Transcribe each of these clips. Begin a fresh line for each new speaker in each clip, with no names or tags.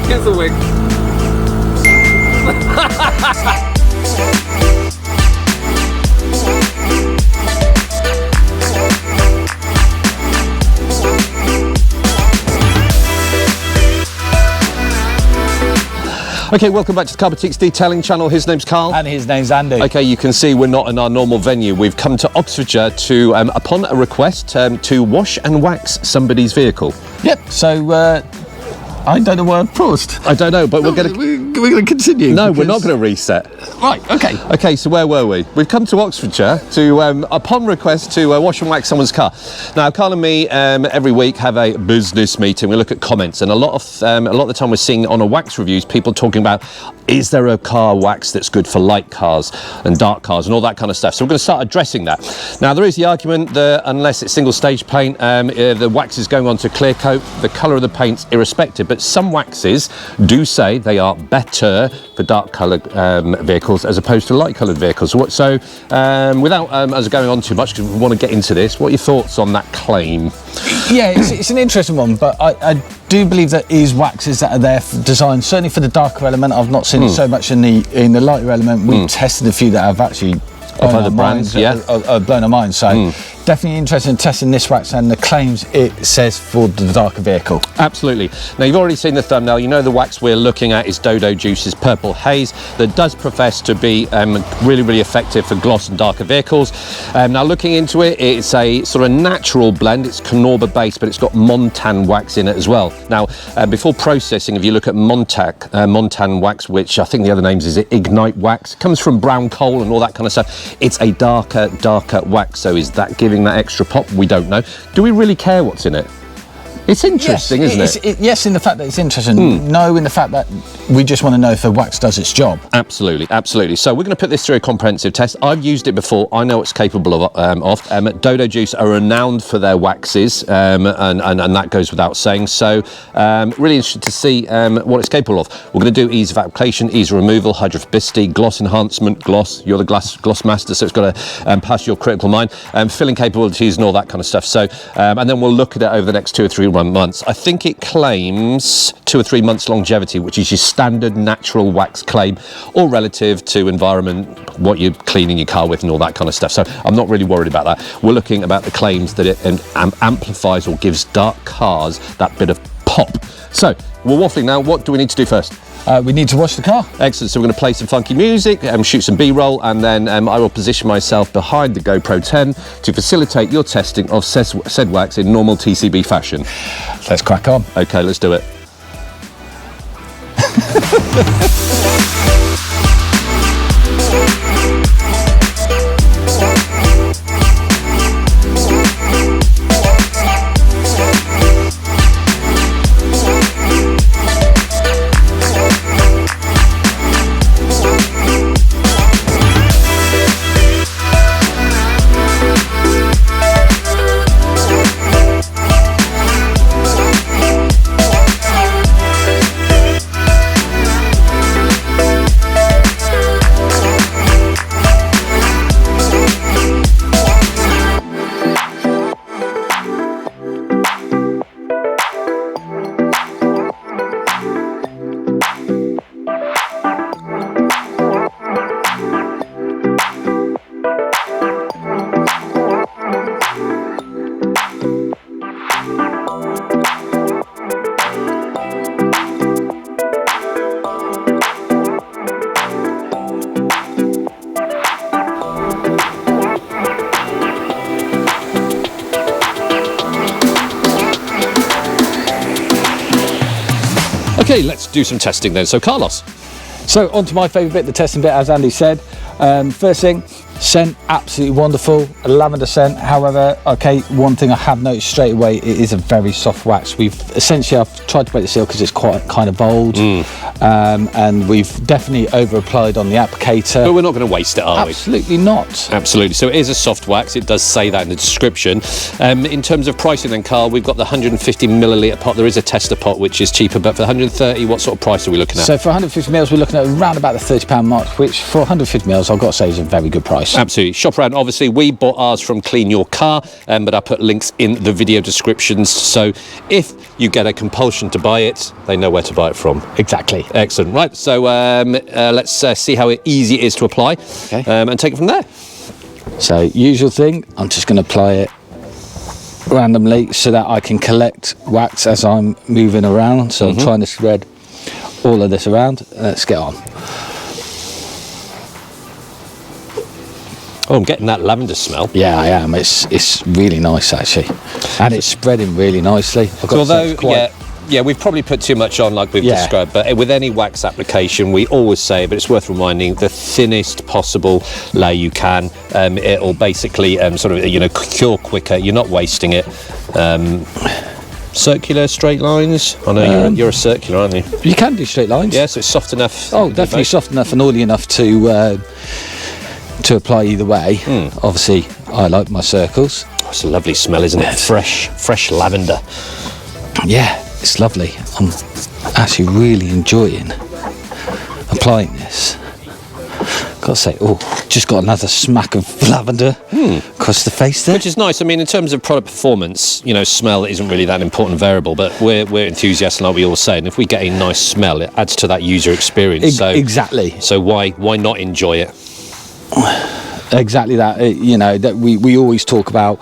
Here's the wig. Okay, welcome back to the Car Boutique's detailing channel. His name's Karl.
And his name's Andy.
Okay, you can see we're not in our normal venue. We've come to Oxfordshire to, upon a request, to wash and wax somebody's vehicle.
Yep, so I don't know where I've paused.
I don't know, but we're going
to continue.
No, we're not going to reset.
Right, okay.
Okay, so where were we? We've come to Oxfordshire to, upon request, to wash and wax someone's car. Now, Karl and me every week have a business meeting. We look at comments, and a lot of the time we're seeing on our wax reviews people talking about, is there a car wax that's good for light cars and dark cars and all that kind of stuff. So we're going to start addressing that. Now, there is the argument that unless it's single stage paint, the wax is going on to clear coat, the colour of the paint's irrespective. But some waxes do say they are better for dark coloured vehicles as opposed to light coloured vehicles. So without us going on too much, because we want to get into this, what are your thoughts on that claim?
Yeah, it's an interesting one, but I do believe there is waxes that are there for design, certainly for the darker element. I've not seen it so much in the lighter element. We've tested a few that have actually
of other brands,
blown our minds. So definitely interested in testing this wax and the claims it says for the darker vehicle.
Absolutely. Now, you've already seen the thumbnail. You know the wax we're looking at is Dodo Juice's Purple Haze that does profess to be really, really effective for gloss and darker vehicles. Now, looking into it, it's a sort of natural blend. It's Canauba based, but it's got Montan wax in it as well. Now, before processing, if you look at Montan wax, which I think the other names is Ignite wax, it comes from brown coal and all that kind of stuff. It's a darker wax. So is that giving that extra pop? We don't know. Do we really care what's in it? It's interesting, isn't it?
Yes, in the fact that it's interesting. No, in the fact that we just want to know if the wax does its job.
Absolutely, absolutely. So we're going to put this through a comprehensive test. I've used it before. I know it's capable of. Dodo Juice are renowned for their waxes, and that goes without saying. So really interested to see what it's capable of. We're going to do ease of application, ease of removal, hydrophobicity, gloss enhancement, gloss. You're the gloss master, so it's got to pass your critical mind, filling capabilities and all that kind of stuff. So, and then we'll look at it over the next 2 or 3 months. I think it claims 2 or 3 months longevity, which is your standard natural wax claim, all relative to environment, what you're cleaning your car with and all that kind of stuff. So I'm not really worried about that. We're looking about the claims that it amplifies or gives dark cars that bit of pop. So we're waffling now. What do we need to do first?
We need to wash the car.
Excellent. So we're going to play some funky music, shoot some B-roll, and then I will position myself behind the GoPro 10 to facilitate your testing of said wax in normal TCB fashion.
Let's crack on.
Okay, let's do it. Okay, let's do some testing then. So, Carlos.
So on to my favourite bit, the testing bit, as Andy said. First thing, scent, absolutely wonderful, a lavender scent. However, okay, one thing I have noticed straight away, it is a very soft wax. I've tried to break the seal because it's quite kind of bold, and we've definitely over applied on the applicator.
But we're not going to waste it, are we?
Absolutely not.
Absolutely. So it is a soft wax. It does say that in the description. In terms of pricing then, Karl, we've got the 150 millilitre pot. There is a tester pot which is cheaper, but for 130, what sort of price are we looking at?
So for 150 mils, we're looking at around about the £30 mark, which for 150 mils, I've got to say is a very good price.
Absolutely. Shop around. Obviously, we bought ours from Clean Your Car, but I put links in the video descriptions. So if you get a compulsion to buy it, they know where to buy it from.
Exactly.
Excellent. Right. So let's see how easy it is to apply, and take it from there.
So usual thing, I'm just going to apply it randomly so that I can collect wax as I'm moving around. So I'm trying to spread all of this around. Let's get on.
Oh, I'm getting that lavender smell.
Yeah, I am. It's really nice actually, and it's spreading really nicely.
Although, yeah, we've probably put too much on, like we've described. But with any wax application, we always say, but it's worth reminding, the thinnest possible layer you can. It'll basically sort of cure quicker. You're not wasting it. Circular, straight lines. I know you're a circular, aren't you?
You can do straight lines.
Yeah, so it's soft enough.
Oh, definitely soft enough and oily enough to apply either way. Obviously, I like my circles.
Oh, it's a lovely smell, isn't it? Fresh lavender.
Yeah, it's lovely. I'm actually really enjoying applying this. Gotta say, just got another smack of lavender across the face there.
Which is nice. I mean, in terms of product performance, smell isn't really that important variable, but we're enthusiasts, like we all say, and if we get a nice smell, it adds to that user experience.
Exactly.
So why not enjoy it?
Exactly that. That we always talk about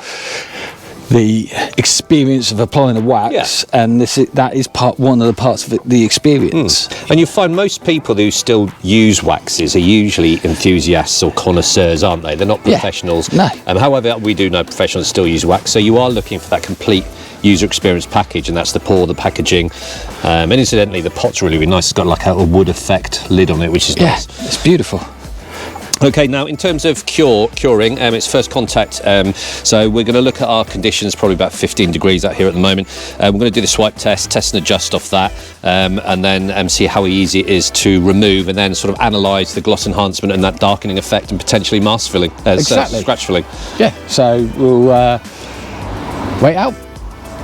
the experience of applying a wax, and that is one of the parts of the experience.
And you find most people who still use waxes are usually enthusiasts or connoisseurs, aren't they? They're not professionals.
No.
However, we do know professionals still use wax, so you are looking for that complete user experience package, and that's the pour, the packaging, and incidentally the pot's really nice. It's got like a wood effect lid on it, which is nice.
It's beautiful.
Okay, now in terms of curing, it's first contact, so we're going to look at our conditions, probably about 15 degrees out here at the moment. We're going to do the swipe test and adjust off that, and then see how easy it is to remove, and then sort of analyse the gloss enhancement and that darkening effect and potentially mask filling, scratch filling.
Yeah, so we'll wait out.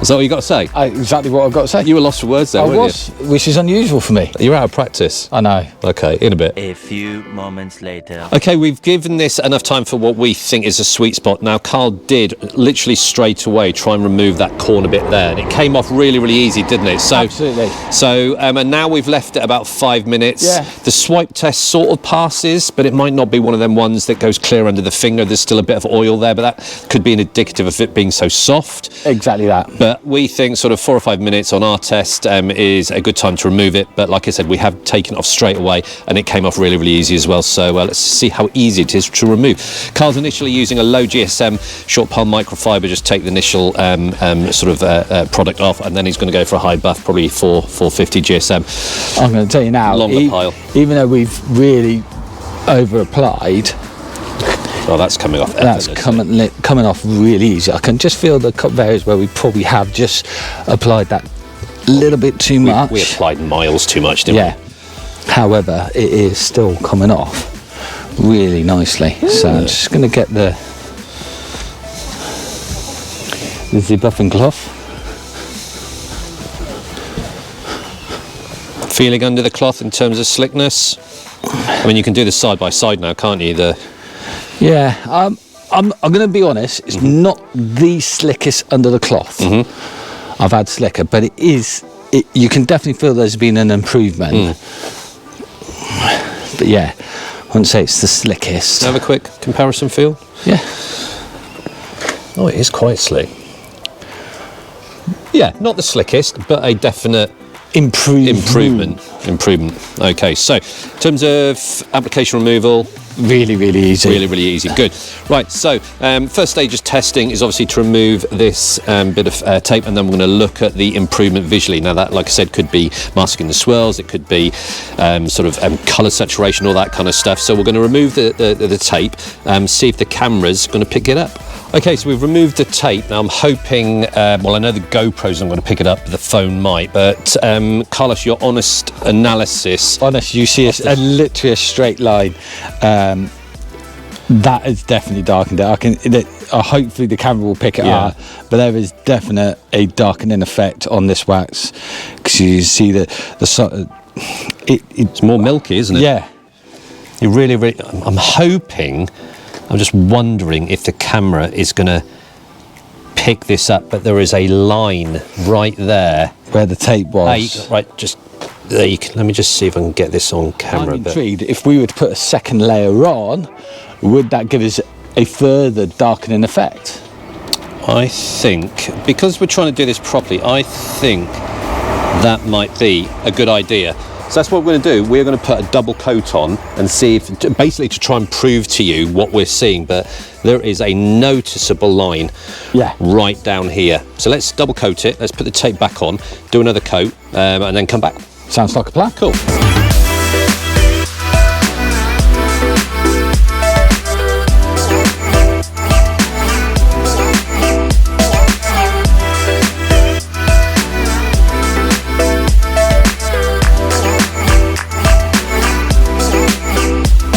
Is that what you got to say?
Exactly what I've got to say.
You were lost for words there, weren't you?
Which is unusual for me.
You're out of practice.
I know.
Okay, in a bit.
A few moments later.
Okay, we've given this enough time for what we think is a sweet spot. Now, Karl did literally straight away try and remove that corner bit there, and it came off really, really easy, didn't it? So,
absolutely.
So, and now we've left it about 5 minutes.
Yeah.
The swipe test sort of passes, but it might not be one of them ones that goes clear under the finger. There's still a bit of oil there, but that could be an indicative of it being so soft.
Exactly that.
But we think sort of 4 or 5 minutes on our test is a good time to remove it. But like I said, we have taken it off straight away, and it came off really, really easy as well. So let's see how easy it is to remove. Karl's initially using a low GSM short palm microfiber, just take the initial product off, and then he's going to go for a high buff, probably 450 GSM.
I'm going to tell you now,
longer pile.
Even though we've really over applied,
oh, that's coming off.
That's coming off really easy. I can just feel the cup areas where we probably have just applied that a little bit too much.
We applied miles too much, didn't we?
Yeah. However, it is still coming off really nicely. Yeah. So I'm just going to get the buffing cloth.
Feeling under the cloth in terms of slickness. I mean, you can do this side by side now, can't you?
Yeah, I'm going to be honest. It's not the slickest under the cloth. I've had slicker, but it is. You can definitely feel there's been an improvement. But yeah, I wouldn't say it's the slickest.
Have a quick comparison feel.
Yeah.
Oh, it is quite slick. Yeah, not the slickest, but a definite improvement. Okay, so in terms of application removal,
really, really easy.
Really, really easy. Good. Right, so first stage of testing is obviously to remove this bit of tape, and then we're going to look at the improvement visually. Now that, like I said, could be masking the swirls, it could be sort of colour saturation, all that kind of stuff. So we're going to remove the tape, see if the camera's going to pick it up. Okay, so we've removed the tape. Now I'm hoping, well, I know the GoPro's not going to pick it up, but the phone might. But Carlos, your honest analysis.
Honest, you see literally a straight line. That is definitely darkened it. Hopefully the camera will pick it up, but there is definite a darkening effect on this wax, because you see the sort of
it's more milky, isn't it?
Yeah.
You really, really. I'm hoping. I'm just wondering if the camera is going to pick this up, but there is a line right there
where the tape was.
Right, just there. Let me just see if I can get this on camera.
I'm intrigued. If we were to put a second layer on, would that give us a further darkening effect?
I think, because we're trying to do this properly, I think that might be a good idea. So that's what we're going to do. We're going to put a double coat on and see if, basically to try and prove to you what we're seeing, but there is a noticeable line right down here. So let's double coat it. Let's put the tape back on, do another coat, and then come back.
Sounds like a plan.
Cool.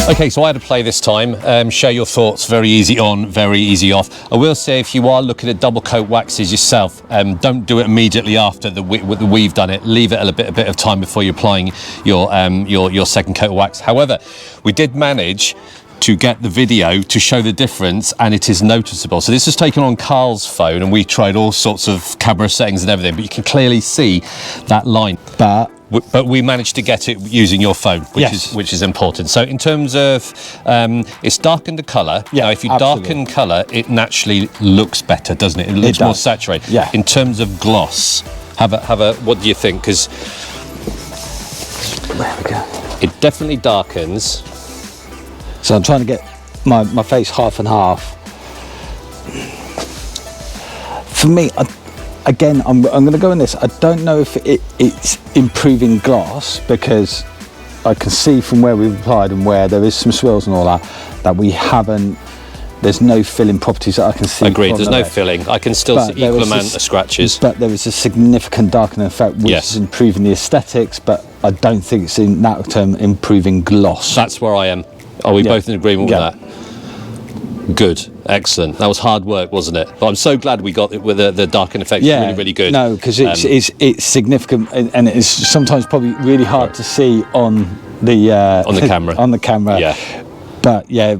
Okay, so I had a play this time. Share your thoughts. Very easy on, very easy off. I will say, if you are looking at double coat waxes yourself, don't do it immediately after we've done it. Leave it a bit of time before you're applying your second coat of wax. However, we did manage to get the video to show the difference, and it is noticeable. So this is taken on Karl's phone, and we tried all sorts of camera settings and everything, but you can clearly see that line. But we managed to get it using your phone, which is important. So in terms of, it's darkened the colour.
Yeah,
now, if you darken colour, it naturally looks better, doesn't it? It looks more saturated.
Yeah.
In terms of gloss, have a. What do you think? Because
there we go.
It definitely darkens.
So I'm trying to get my face half and half. For me, again, I'm going to go in this. I don't know if it's improving gloss, because I can see from where we've applied and where there is some swirls and all that we haven't. There's no filling properties that I can see.
Agreed. There's no filling. I can still see equal amount of scratches.
But there is a significant darkening effect, which is improving the aesthetics. But I don't think it's in that term improving gloss.
That's where I am. Are we both in agreement with that? Good, excellent. That was hard work, wasn't it? But I'm so glad we got it with the darkening effect. Really, really good.
No, because it's significant, and it's sometimes probably really hard to see on the
camera.
On the camera.
Yeah.
But yeah,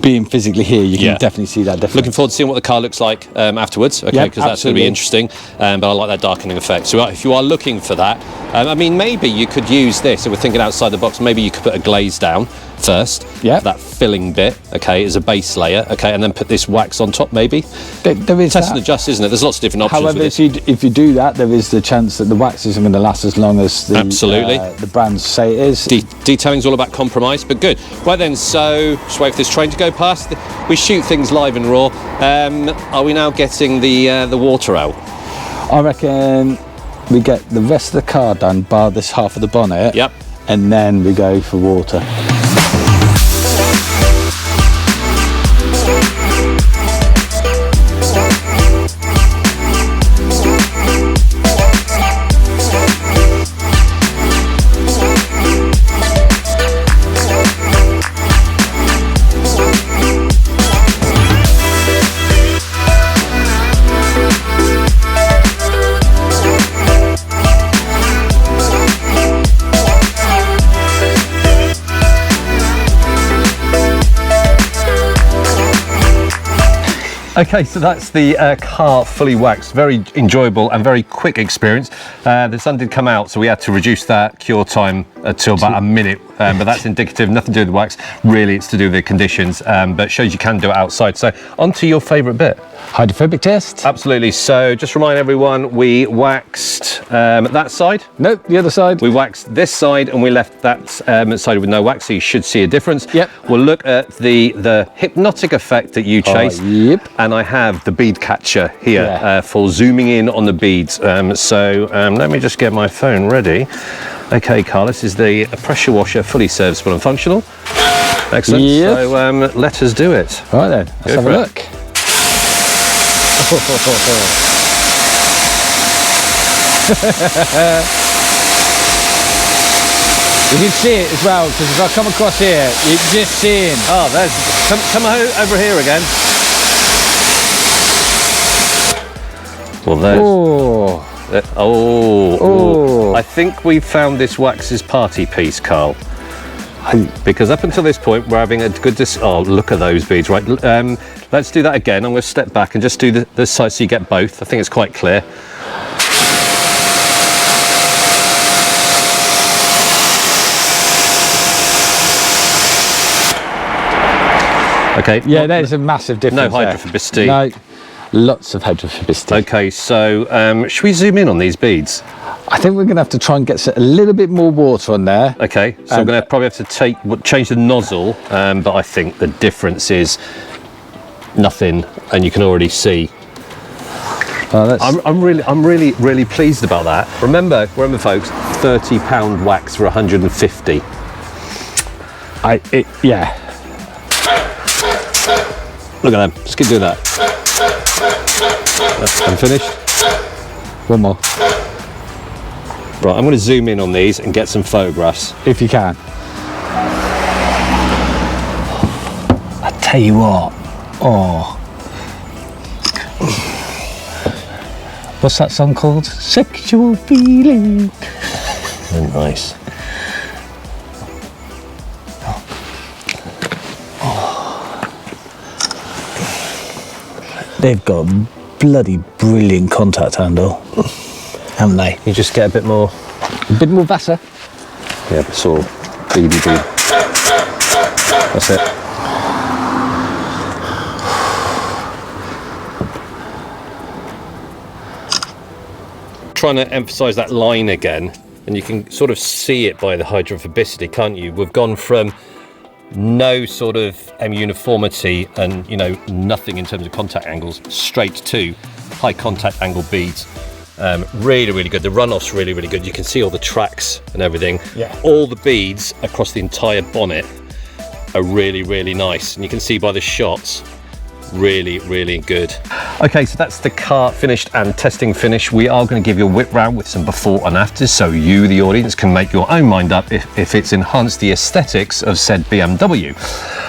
being physically here, you can definitely see that difference.
Looking forward to seeing what the car looks like afterwards, okay, because that's going to be interesting. But I like that darkening effect. So if you are looking for that, I mean, maybe you could use this, if we're thinking outside the box, maybe you could put a glaze down first, that filling bit, okay, as a base layer, okay, and then put this wax on top, maybe.
There is
test and adjust, isn't it? There's lots of different options.
However,
with
if you do that, there is the chance that the wax isn't going to last as long as the brands say it is.
Detailing's all about compromise, but good. Right then, so just wait for this train to go past. We shoot things live and raw. Are we now getting the water out?
I reckon we get the rest of the car done, bar this half of the bonnet.
Yep.
And then we go for water.
Okay, so that's the car fully waxed. Very enjoyable and very quick experience. The sun did come out, so we had to reduce that cure time to about a minute, but that's indicative, nothing to do with the wax. Really, it's to do with the conditions, but it shows you can do it outside. So on to your favourite bit.
Hydrophobic test.
Absolutely. So just remind everyone, we waxed that side.
Nope, the other side.
We waxed this side and we left that side with no wax, so you should see a difference.
Yep.
We'll look at the hypnotic effect that you chase.
Yep.
And I have the bead catcher here for zooming in on the beads. Let me just get my phone ready. Okay, Karl, this is the pressure washer, fully serviceable and functional. Excellent.
Yep.
So let us do it.
All right then, let's have a look. You can see it as well, because if I come across here, you're just seeing.
Oh, there's, come over here again. Well, there's,
Oh.
I think we found this wax's party piece, Karl. Because up until this point, we're having a good oh, look at those beads, right? Let's do that again. I'm going to step back and just do this side so you get both. I think it's quite clear. Okay.
Yeah, there's a massive difference.
No hydrophobicity.
No, lots of hydrophobicity.
Okay, so should we zoom in on these beads?
I think we're going to have to try and get a little bit more water on there.
Okay, so I'm going to probably have to change the nozzle, but I think the difference is nothing, and you can already see. I'm really pleased about that. Remember, folks, £30 wax for 150.
Yeah.
Look at them. Just keep doing that. I'm finished.
One more.
Right, I'm going to zoom in on these and get some photographs.
If you can. I tell you what. Oh. What's that song called? Sexual Feeling.
Oh, nice.
They've got a bloody brilliant contact handle, haven't they?
You just get a bit more
Vasser.
Yeah, it's all beady bead. That's it. Trying to emphasize that line again, and you can sort of see it by the hydrophobicity, can't you? We've gone from no sort of uniformity and nothing in terms of contact angles straight to high contact angle beads. Really good. The runoff's really good. You can see all the tracks and everything.
Yeah.
All the beads across the entire bonnet are really nice, and you can see by the shots, really good. Okay, so that's the car finished and testing finish. We are going to give you a whip round with some before and afters, so you, the audience, can make your own mind up if it's enhanced the aesthetics of said BMW.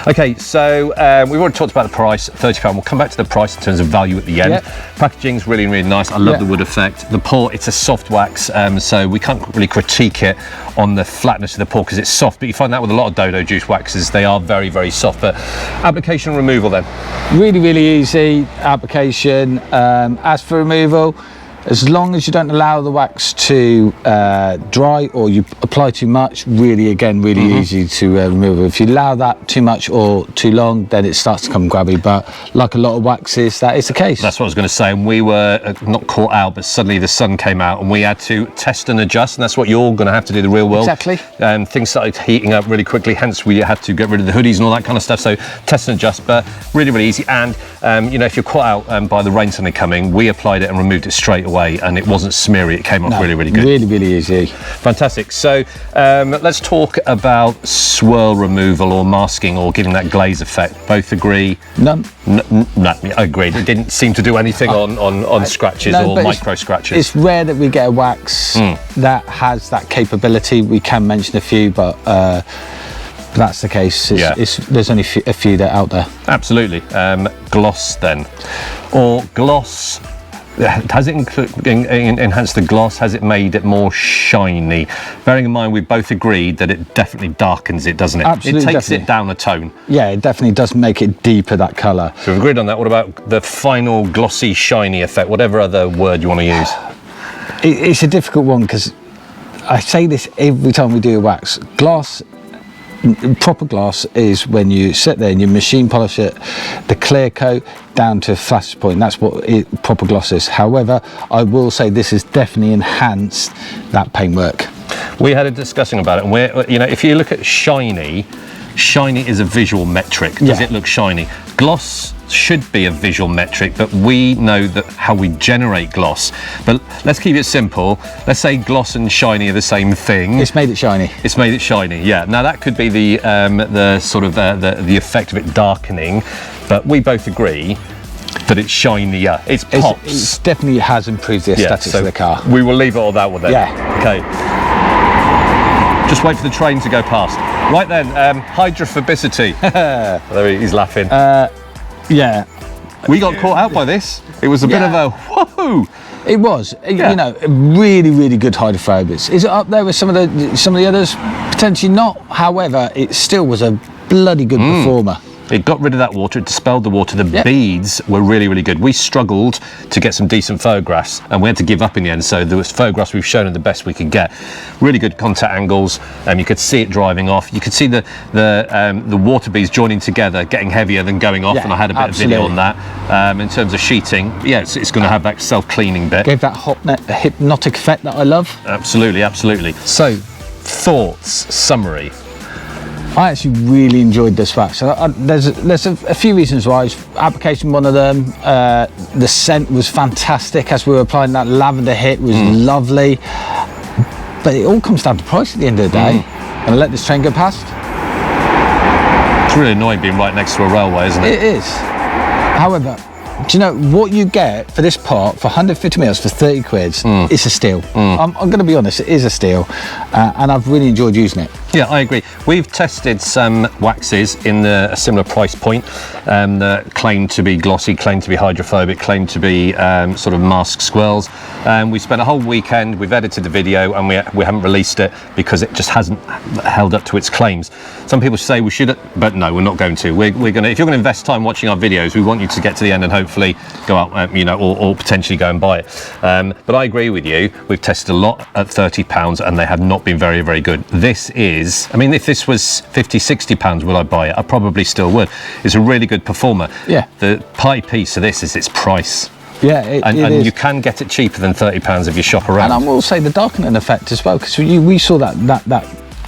Okay, so we've already talked about the price, £30. We'll come back to the price in terms of value at the end.
Yep.
Packaging's really nice. I love the wood effect. The pour, it's a soft wax, so we can't really critique it on the flatness of the pour because it's soft, but you find that with a lot of Dodo Juice waxes, they are very soft. But application removal then?
Really easy application. As for removal, as long as you don't allow the wax to dry or you apply too much, really easy to remove. If you allow that too much or too long, then it starts to come grabby, but like a lot of waxes, that is the case.
That's what I was going to say, and we were not caught out, but suddenly the sun came out and we had to test and adjust, and that's what you're going to have to do in the real world.
Exactly.
Things started heating up really quickly, hence we had to get rid of the hoodies and all that kind of stuff, so test and adjust, but really easy. And if you're caught out by the rain suddenly coming, we applied it and removed it straight away, and it wasn't smeary, it came off really good.
Really easy.
Fantastic. So let's talk about swirl removal or masking or giving that glaze effect. Both agree?
None.
No, agreed. It didn't seem to do anything on scratches or micro scratches.
It's rare that we get a wax that has that capability. We can mention a few, but that's the case. There's only a few that are out there.
Absolutely. Gloss then, or gloss. Has it enhanced the gloss? Has it made it more shiny? Bearing in mind we both agreed that it definitely darkens it, doesn't it?
Absolutely,
it takes it down a tone.
Yeah, it definitely does make it deeper, that colour.
So we've agreed on that. What about the final glossy, shiny effect? Whatever other word you want to use.
It's a difficult one because I say this every time we do a wax. Glass, proper glass, is when you sit there and you machine polish it, the clear coat down to flash point. That's what proper gloss is. However, I will say this has definitely enhanced that paintwork.
We had a discussion about it, and if you look at shiny is a visual metric. Does it look shiny? Gloss should be a visual metric, but we know that how we generate gloss. But let's keep it simple. Let's say gloss and shiny are the same thing.
It's made it shiny.
It's made it shiny, yeah. Now that could be the sort of the effect of it darkening, but we both agree that it's shinier. It pops.
It definitely has improved the aesthetics of the car.
We will leave it on that one then.
Yeah.
Okay. Just wait for the train to go past. Right then, hydrophobicity. There he's laughing.
Yeah.
We got caught out by this. It was a bit of a whoa.
It was, you know, really, really good hydrophobics. Is it up there with some of the others? Potentially not. However, it still was a bloody good performer.
It got rid of that water, it dispelled the water. The beads were really, really good. We struggled to get some decent photographs and we had to give up in the end. So there was photographs we've shown them the best we could get. Really good contact angles. You could see it driving off. You could see the water beads joining together, getting heavier than going off. And I had a bit of video on that. In terms of sheeting, it's going to have that self-cleaning bit.
Gave that hypnotic effect that I love.
Absolutely, absolutely. So, thoughts, summary.
I actually really enjoyed this wax. There's a few reasons why. Application, one of them. The scent was fantastic as we were applying that lavender hit was lovely. But it all comes down to price at the end of the day. And I let this train go past.
It's really annoying being right next to a railway, isn't it?
It is. However, do you know what you get for this part for 150 mils for 30 quid? It's a steal. I'm going to be honest, it is a steal, and I've really enjoyed using it.
Yeah, I agree. We've tested some waxes in a similar price point that claim to be glossy, claim to be hydrophobic, claim to be sort of mask swirls. We spent a whole weekend, we've edited the video, and we haven't released it because it just hasn't held up to its claims. Some people say we should, but no, we're not going to. We're going to. If you're going to invest time watching our videos, we want you to get to the end and hopefully go out, or potentially go and buy it. But I agree with you. We've tested a lot at £30, and they have not been very, very good. This is, I mean, if this was £50, £60, would I buy it? I probably still would. It's a really good performer. Yeah. The pie piece of this is its price.
Yeah, it
and you can get it cheaper than £30 if you shop around.
And I will say the darkening effect as well, because we saw that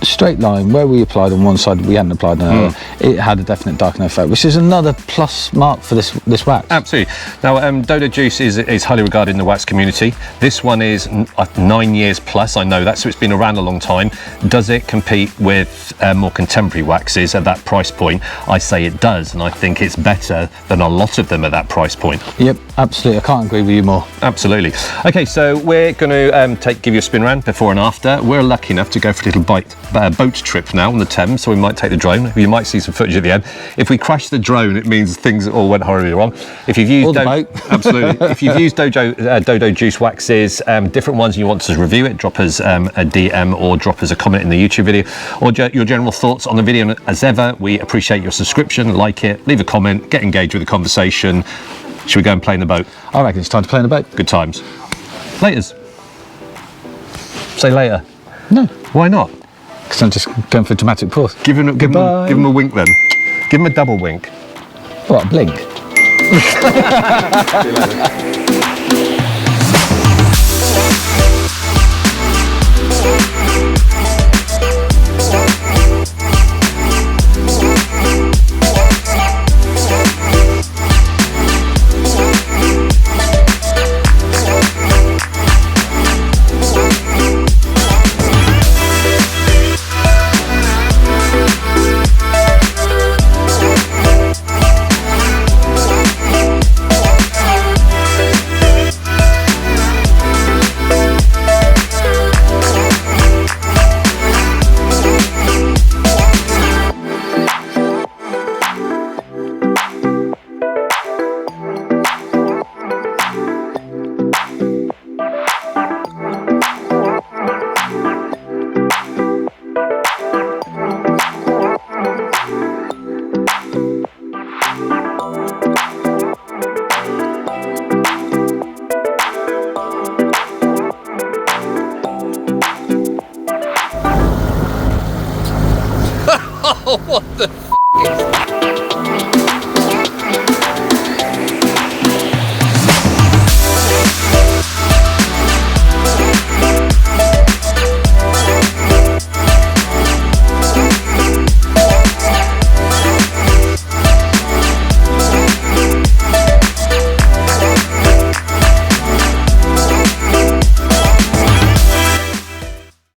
straight line where we applied on one side, we hadn't applied on another. It had a definite darkening effect, which is another plus mark for this wax.
Absolutely. Now, Dodo Juice is highly regarded in the wax community. This one is 9 years plus, I know that, so it's been around a long time. Does it compete with more contemporary waxes at that price point? I say it does, and I think it's better than a lot of them at that price point.
Yep, absolutely. I can't agree with you more.
Absolutely. Okay, so we're going to give you a spin around before and after. We're lucky enough to go for a little boat trip now on the Thames, so we might take the drone. You might see some footage at the end. If we crash the drone, it means things all went horribly wrong. If you've used absolutely, if you've used Dodo Juice waxes, different ones, and you want to review it, drop us a DM or drop us a comment in the YouTube video, or your general thoughts on the video. As ever, we appreciate your subscription. Like it, leave a comment, get engaged with the conversation. Should we go and play in the boat?
I reckon it's time to play in the boat.
Good times. Laters. Say later.
No.
Why not?
Because I'm just going for a dramatic pause.
Give him a wink then. Give him a double wink.
What, a blink?
Oh, what the f*** is